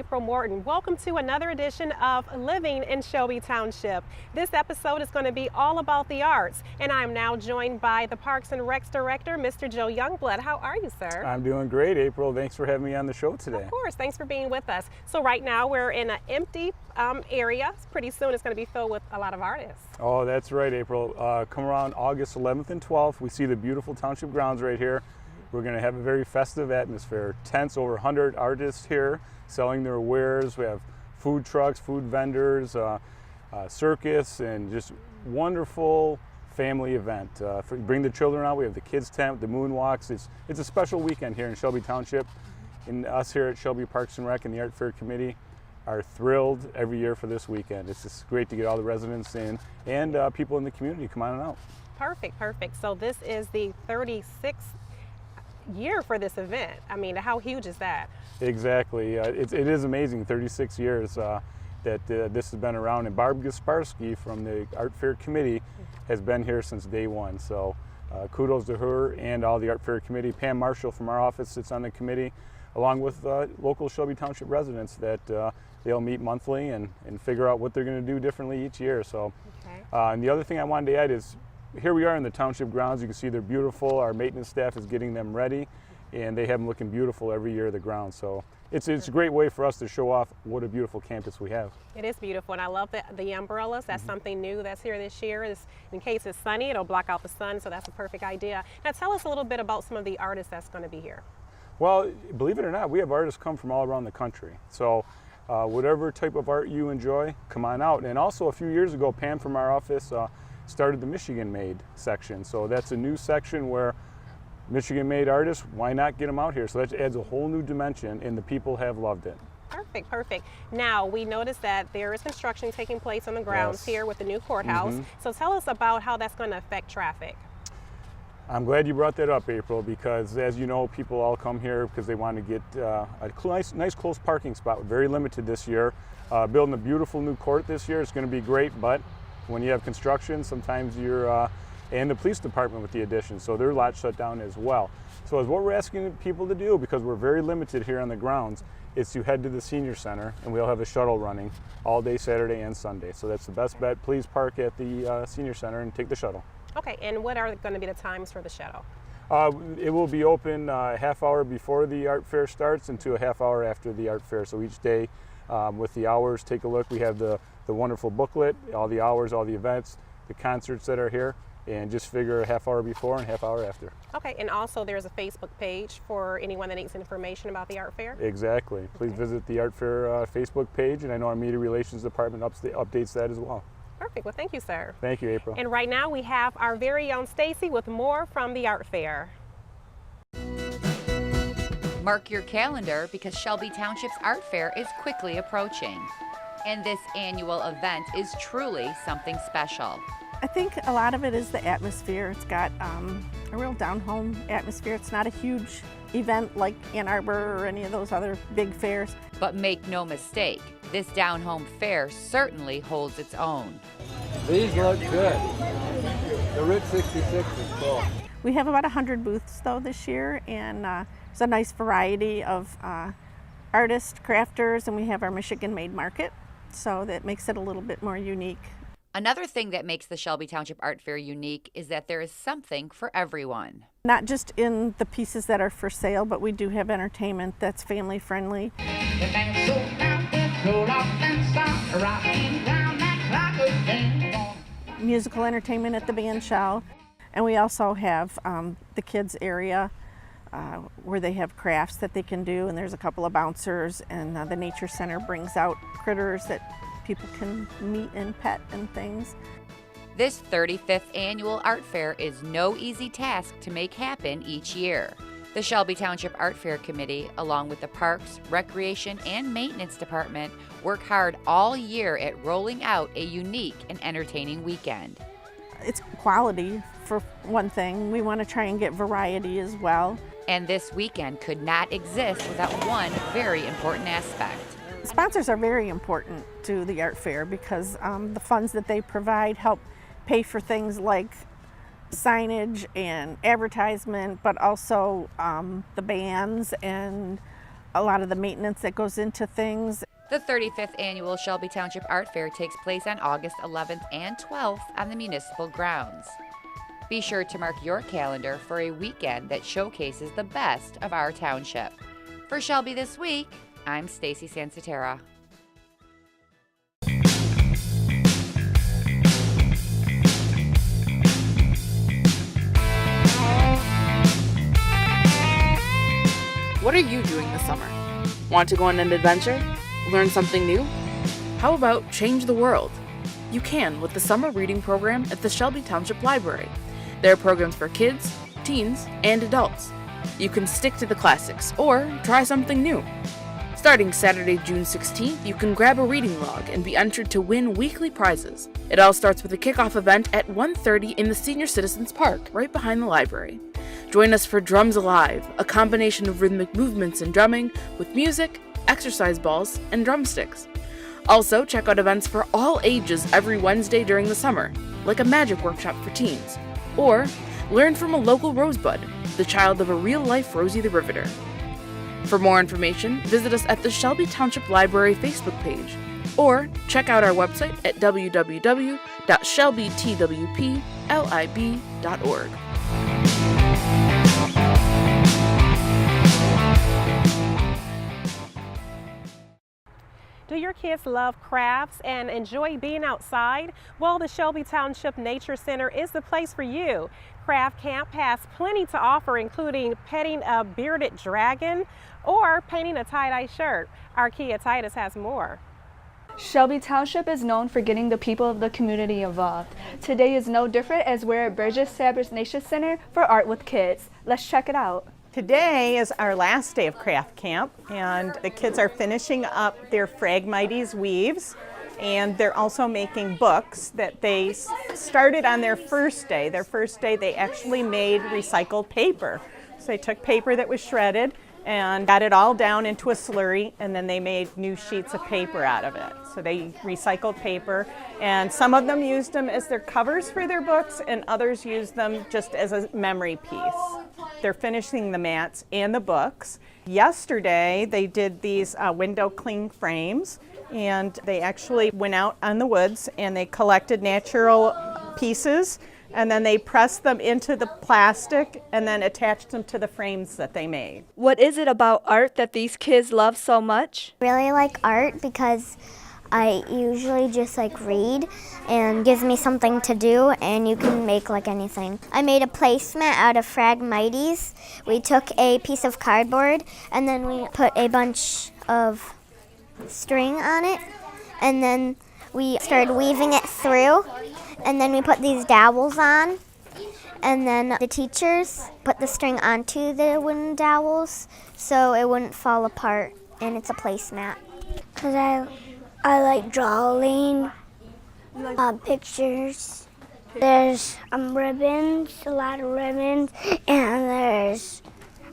April Morton. Welcome to another edition of Living in Shelby Township. This episode is going to be all about the arts, and I'm now joined by the Parks and Recs Director, Mr. Joe Youngblood. How are you, sir? I'm doing great, April. Thanks for having me on the show today. Of course, thanks for being with us. So right now we're in an empty area. Pretty soon it's going to be filled with a lot of artists. Oh, that's right, April. Come around August 11th and 12th. We see the beautiful township grounds right here. We're going to have a very festive atmosphere. Tents, over 100 artists here selling their wares. We have food trucks, food vendors, circus, and just wonderful family event. Bring the children out. We have the kids tent, the moonwalks. It's a special weekend here in Shelby Township. And us here at Shelby Parks and Rec and the Art Fair Committee are thrilled every year for this weekend. It's just great to get all the residents in and people in the community come on out. Perfect, perfect. So this is the 36th year for this event. I mean, how huge is that? Exactly. It is amazing, 36 years that this has been around. And Barb Gasparsky from the Art Fair Committee has been here since day one. So kudos to her and all the Art Fair Committee. Pam Marshall from our office sits on the committee, along with local Shelby Township residents that they'll meet monthly and figure out what they're going to do differently each year. So, okay. And the other thing I wanted to add is, here we are in the township grounds. You can see they're beautiful. Our maintenance staff is getting them ready, and they have them looking beautiful every year, the grounds. So it's a great way for us to show off what a beautiful campus we have. It is beautiful, and I love the umbrellas. That's something new that's here this year. In case it's sunny, it'll block out the sun, so that's a perfect idea. Now tell us a little bit about some of the artists that's going to be here. Well, believe it or not, we have artists come from all around the country. So whatever type of art you enjoy, come on out. And also a few years ago, Pam from our office started the Michigan Made section. So that's a new section where Michigan Made artists, why not get them out here? So that adds a whole new dimension, and the people have loved it. Perfect, perfect. Now, we noticed that there is construction taking place on the grounds here with the new courthouse. So tell us about how that's going to affect traffic. I'm glad you brought that up, April, because as you know, people all come here because they want to get a nice close parking spot. Very limited this year. Building a beautiful new court this year is going to be great, but when you have construction, sometimes you're, and the police department with the addition, so their lot shut down as well. So what we're asking people to do, because we're very limited here on the grounds, is to head to the senior center, and we'll have a shuttle running all day Saturday and Sunday. So that's the best bet. Please park at the senior center and take the shuttle. Okay, and what are going to be the times for the shuttle? It will be open a half hour before the art fair starts and to a half hour after the art fair. So each day with the hours, take a look. We have the wonderful booklet, all the hours, all the events, the concerts that are here, and just figure a half hour before and half hour after. Okay, and also there's a Facebook page for anyone that needs information about the art fair? Exactly. Please visit the art fair Facebook page, and I know our media relations department updates that as well. Perfect. Well, thank you, sir. Thank you, April. And right now we have our very own Stacy with more from the art fair. Mark your calendar because Shelby Township's art fair is quickly approaching. And this annual event is truly something special. I think a lot of it is the atmosphere. It's got a real down-home atmosphere. It's not a huge event like Ann Arbor or any of those other big fairs. But make no mistake, this down-home fair certainly holds its own. These look good. The Route 66 is cool. We have about 100 booths though this year, and there's a nice variety of artists, crafters, and we have our Michigan Made Market, so that makes it a little bit more unique. Another thing that makes the Shelby Township Art Fair unique is that there is something for everyone. Not just in the pieces that are for sale, but we do have entertainment that's family friendly. Musical entertainment at the band shell. And we also have the kids area where they have crafts that they can do, and there's a couple of bouncers, and the nature center brings out critters that people can meet and pet and things. This 35th annual art fair is no easy task to make happen each year. The Shelby Township Art Fair Committee, along with the Parks, Recreation, and Maintenance Department, work hard all year at rolling out a unique and entertaining weekend. It's quality for one thing. We want to try and get variety as well. And this weekend could not exist without one very important aspect. Sponsors are very important to the art fair because the funds that they provide help pay for things like signage and advertisement, but also the bands and a lot of the maintenance that goes into things. The 35th annual Shelby Township Art Fair takes place on August 11th and 12th on the municipal grounds. Be sure to mark your calendar for a weekend that showcases the best of our township. For Shelby This Week, I'm Stacy Sansatera. What are you doing this summer? Want to go on an adventure? Learn something new? How about change the world? You can with the summer reading program at the Shelby Township Library. There are programs for kids, teens, and adults. You can stick to the classics or try something new. Starting Saturday, June 16th, you can grab a reading log and be entered to win weekly prizes. It all starts with a kickoff event at 1:30 in the Senior Citizens Park, right behind the library. Join us for Drums Alive, a combination of rhythmic movements and drumming with music, exercise balls, and drumsticks. Also, check out events for all ages every Wednesday during the summer, like a magic workshop for teens, or learn from a local rosebud, the child of a real-life Rosie the Riveter. For more information, visit us at the Shelby Township Library Facebook page, or check out our website at www.shelbytwplib.org. Do your kids love crafts and enjoy being outside? Well, the Shelby Township Nature Center is the place for you. Craft Camp has plenty to offer, including petting a bearded dragon or painting a tie-dye shirt. Our Kia Titus has more. Shelby Township is known for getting the people of the community involved. Today is no different as we're at Burgess Sabers Nature Center for Art with Kids. Let's check it out. Today is our last day of Craft Camp, and the kids are finishing up their Phragmites weaves, and they're also making books that they started on their first day. Their first day they actually made recycled paper. So they took paper that was shredded and got it all down into a slurry, and then they made new sheets of paper out of it. So they recycled paper, and some of them used them as their covers for their books, and others used them just as a memory piece. They're finishing the mats and the books. Yesterday, they did these window cling frames, and they actually went out on the woods and they collected natural pieces, and then they pressed them into the plastic and then attached them to the frames that they made. What is it about art that these kids love so much? Really like art because I usually just read and gives me something to do, and you can make anything. I made a placemat out of Phragmites. We took a piece of cardboard and then we put a bunch of string on it, and then we started weaving it through, and then we put these dowels on, and then the teachers put the string onto the wooden dowels so it wouldn't fall apart, and it's a placemat. Because I like drawing, pictures. There's ribbons, a lot of ribbons, and there's,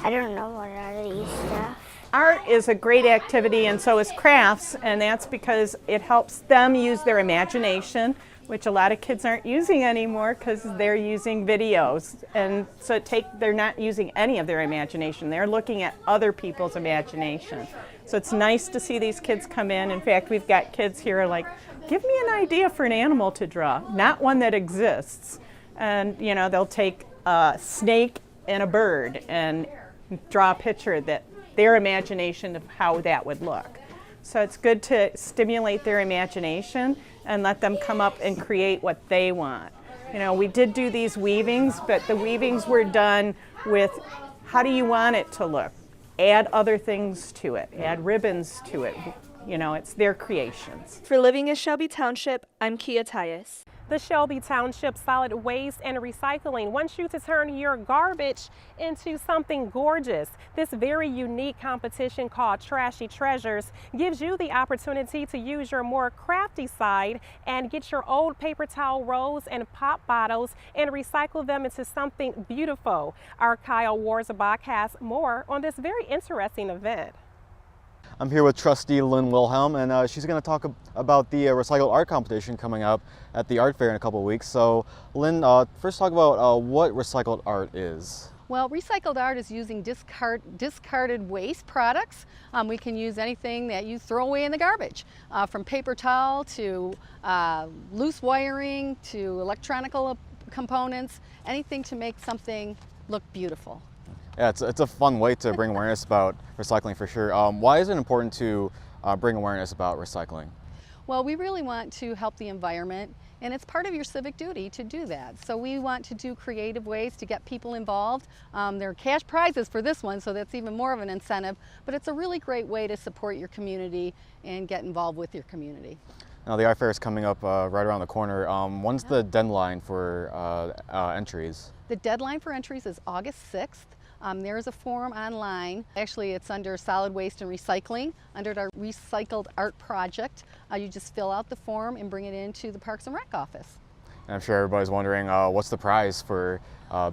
I don't know what are these stuff. Art is a great activity, and so is crafts, and that's because it helps them use their imagination, which a lot of kids aren't using anymore because they're using videos. And so they're not using any of their imagination. They're looking at other people's imagination. So it's nice to see these kids come in. In fact, we've got kids here give me an idea for an animal to draw, not one that exists. And they'll take a snake and a bird and draw a picture that their imagination of how that would look. So it's good to stimulate their imagination and let them come up and create what they want. We did do these weavings, but the weavings were done with how do you want it to look? Add other things to it, add ribbons to it. It's their creations. For Living in Shelby Township, I'm Kia Titus. The Shelby Township Solid Waste and Recycling wants you to turn your garbage into something gorgeous. This very unique competition called Trashy Treasures gives you the opportunity to use your more crafty side and get your old paper towel rolls and pop bottles and recycle them into something beautiful. Our Kyle Warzabach has more on this very interesting event. I'm here with trustee Lynn Wilhelm, and she's going to talk about the recycled art competition coming up at the art fair in a couple of weeks. So Lynn, first talk about what recycled art is. Well, recycled art is using discarded waste products. We can use anything that you throw away in the garbage, from paper towel to loose wiring to electronical components, anything to make something look beautiful. Yeah, it's a fun way to bring awareness about recycling for sure. Why is it important to bring awareness about recycling? Well, we really want to help the environment, and it's part of your civic duty to do that. So we want to do creative ways to get people involved. There are cash prizes for this one, so that's even more of an incentive, but it's a really great way to support your community and get involved with your community. Now the art fair is coming up right around the corner. When's the deadline for entries? The deadline for entries is August 6th. There's a form online. Actually, it's under solid waste and recycling, under our recycled art project. You just fill out the form and bring it into the Parks and Rec office. And I'm sure everybody's wondering, what's the prize for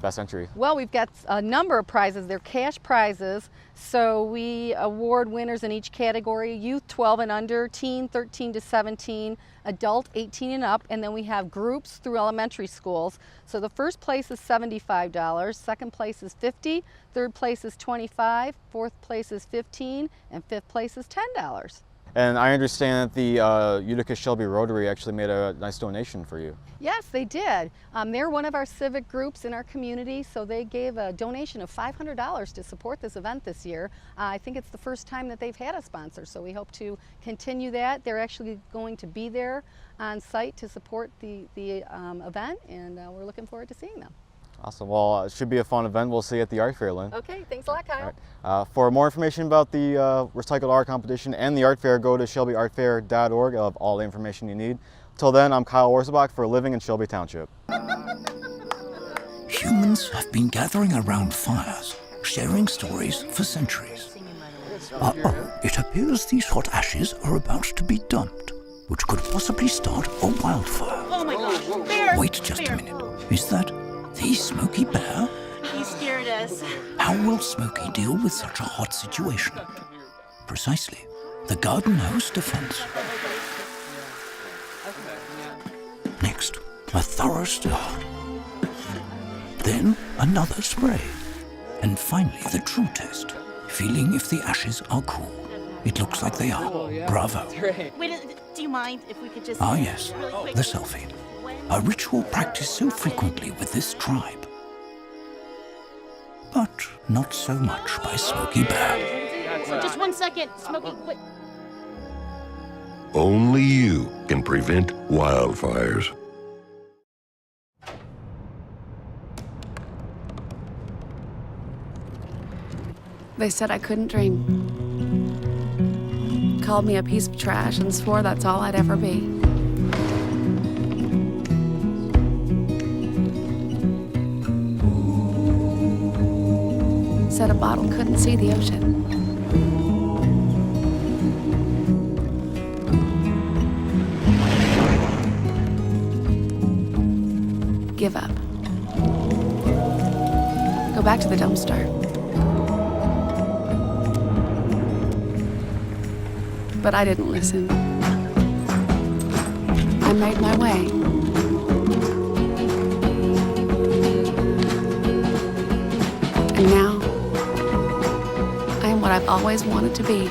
best entry? Well, we've got a number of prizes. They're cash prizes, so we award winners in each category: youth 12 and under, teen 13 to 17, adult 18 and up, and then we have groups through elementary schools. So the first place is $75, second place is $50, third place is $25, fourth place is $15, and fifth place is $10. And I understand that the Utica Shelby Rotary actually made a nice donation for you. Yes, they did. They're one of our civic groups in our community, so they gave a donation of $500 to support this event this year. I think it's the first time that they've had a sponsor, so we hope to continue that. They're actually going to be there on site to support the event, and we're looking forward to seeing them. Awesome. Well, it should be a fun event. We'll see you at the art fair, Lynn. Okay, thanks a lot, Kyle. Right. For more information about the recycled art competition and the art fair, go to shelbyartfair.org. It'll have all the information you need. Till then, I'm Kyle Worsbach for Living in Shelby Township. Humans have been gathering around fires, sharing stories for centuries. It appears these hot ashes are about to be dumped, which could possibly start a wildfire. Oh my gosh, bear! Wait just a minute. Is that the Smokey Bear? He scared us. How will Smokey deal with such a hot situation? Precisely. The garden hose defense. Next, a thorough stir. Then another spray. And finally, the true test. Feeling if the ashes are cool. It looks like they are. Bravo. Wait, do you mind if we could just... Ah yes, the selfie. A ritual practiced so frequently with this tribe. But not so much by Smokey Bear. Just 1 second, Smokey, wait. Only you can prevent wildfires. They said I couldn't dream. Called me a piece of trash and swore that's all I'd ever be. Said a bottle couldn't see the ocean. Give up. Go back to the dumpster. But I didn't listen. I made my way. And now, I am what I've always wanted to be.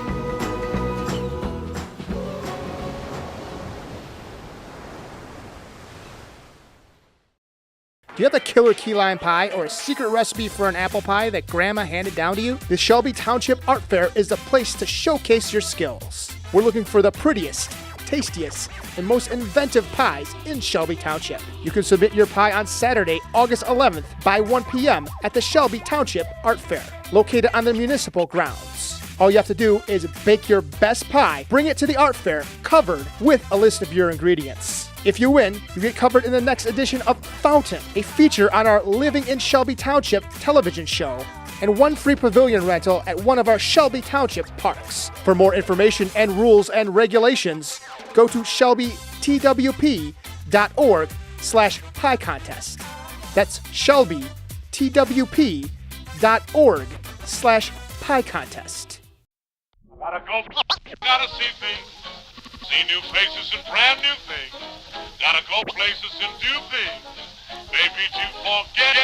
Do you have a killer key lime pie or a secret recipe for an apple pie that Grandma handed down to you? The Shelby Township Art Fair is the place to showcase your skills. We're looking for the prettiest, tastiest, and most inventive pies in Shelby Township. You can submit your pie on Saturday, August 11th by 1 p.m. at the Shelby Township Art Fair, located on the municipal grounds. All you have to do is bake your best pie, bring it to the art fair covered with a list of your ingredients. If you win, you get covered in the next edition of Fountain, a feature on our Living in Shelby Township television show, and 1 free pavilion rental at one of our Shelby Township parks. For more information and rules and regulations, go to shelbytwp.org/pie contest. That's shelbytwp.org/pie contest. Gotta go, gotta see things, see new places and brand new things. Gotta go places and do things, maybe to forget.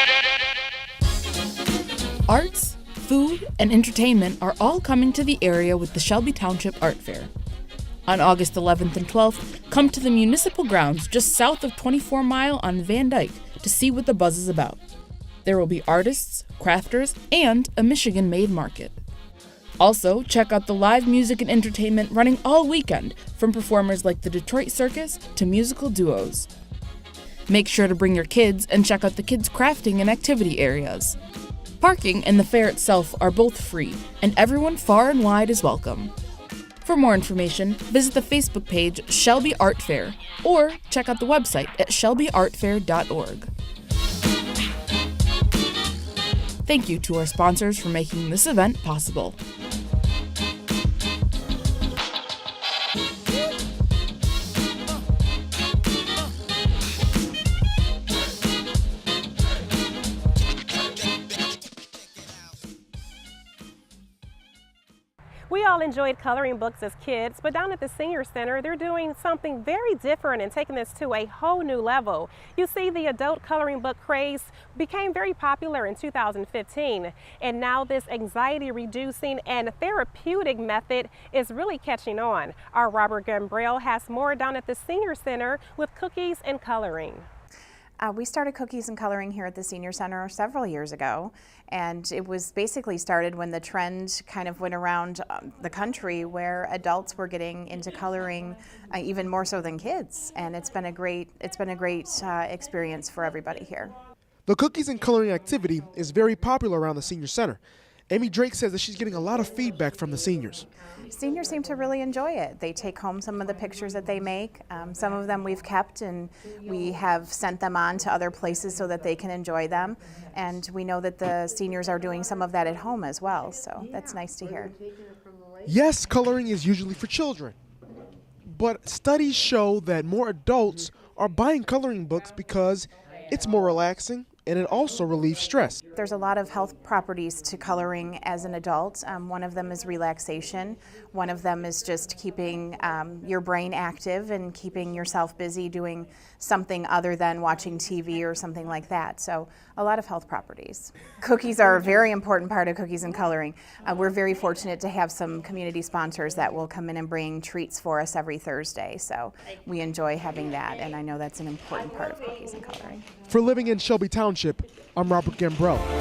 Arts, food, and entertainment are all coming to the area with the Shelby Township Art Fair. On August 11th and 12th, come to the municipal grounds just south of 24 Mile on Van Dyke to see what the buzz is about. There will be artists, crafters, and a Michigan-made market. Also, check out the live music and entertainment running all weekend, from performers like the Detroit Circus to musical duos. Make sure to bring your kids and check out the kids' crafting and activity areas. Parking and the fair itself are both free, and everyone far and wide is welcome. For more information, visit the Facebook page Shelby Art Fair or check out the website at shelbyartfair.org. Thank you to our sponsors for making this event possible. We all enjoyed coloring books as kids, but down at the Senior Center, they're doing something very different and taking this to a whole new level. You see, the adult coloring book craze became very popular in 2015, and now this anxiety-reducing and therapeutic method is really catching on. Our Robert Gambrell has more down at the Senior Center with cookies and coloring. We started cookies and coloring here at the Senior Center several years ago, and it was basically started when the trend kind of went around the country where adults were getting into coloring even more so than kids, and it's been a great experience for everybody here. The cookies and coloring activity is very popular around the Senior Center. Amy Drake says that she's getting a lot of feedback from the seniors. Seniors seem to really enjoy it. They take home some of the pictures that they make. Some of them we've kept and we have sent them on to other places so that they can enjoy them. And we know that the seniors are doing some of that at home as well, so that's nice to hear. Yes, coloring is usually for children, but studies show that more adults are buying coloring books because it's more relaxing and it also relieves stress. There's a lot of health properties to coloring as an adult. One of them is relaxation. One of them is just keeping your brain active and keeping yourself busy doing something other than watching TV or something like that. So a lot of health properties. Cookies are a very important part of cookies and coloring. We're very fortunate to have some community sponsors that will come in and bring treats for us every Thursday. So we enjoy having that, and I know that's an important part of cookies and coloring. For Living in Shelby Township, I'm Robert Gambrell.